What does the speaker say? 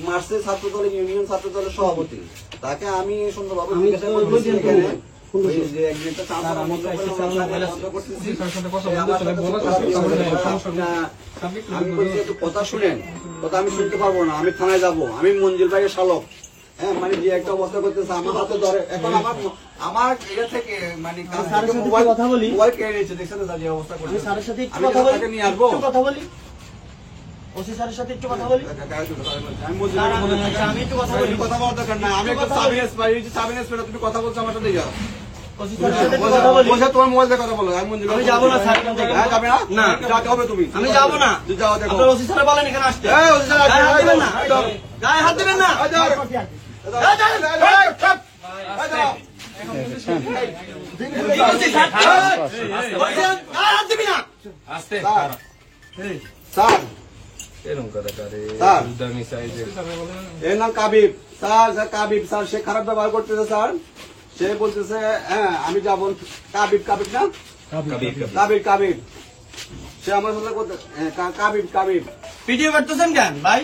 মার্চের ছাত্র দলের ইউনিয়ন ছাত্র দলের সভাপতি, তাকে আমি সুন্দরভাবে কথা শুনেন, কথা আমি শুনতে পারবো না, আমি থানায় যাবো, আমি মঞ্জিল ভাইয়ের শালক। হ্যাঁ, মানে যে একটা অবস্থা করতেছে আমার হাতে ধরে, এখন আমার এটা থেকে মানে কথা বলি মোবাইল কেড়ে নিয়েছে, দেখছেন যে অবস্থা করছে। স্যারের সাথে একটু কথা বলি, নিয়ে আসবো, কথা বলি ওসি স্যারের সাথে একটু কথা বলি। আমি একটু কথা বলি, কথা বলার দরকার না, আমি একটা সাবিনেস পাই, সাবিনেস পেলে তুমি কথা বলছো আমার সাথে যাও। ওসি স্যারের সাথে কথা বলি, বসে তোমার মোবাইল দিয়ে কথা বলো। আমি যাব না স্যার, হ্যাঁ যাবে না, না যাতে হবে তুমি, আমি যাব না, তুই যাও। দেখো আপনারা ওসি স্যার বলেন এখানে আসতে, এই ওসি স্যার হাত দিবেন না, গায়ে হাত দিবেন না, স্যার এর নাম কাবিব স্যার। কাবিব স্যার, সে খারাপ ব্যবহার করতেছে স্যার, সে বলতেছে হ্যাঁ আমি যাবো। কাবিব, কাবিব না, কাবিব, কাবিব, সে আমার সাথে কাবিব, কাবিব। ভিডিও করতেছেন কেন ভাই?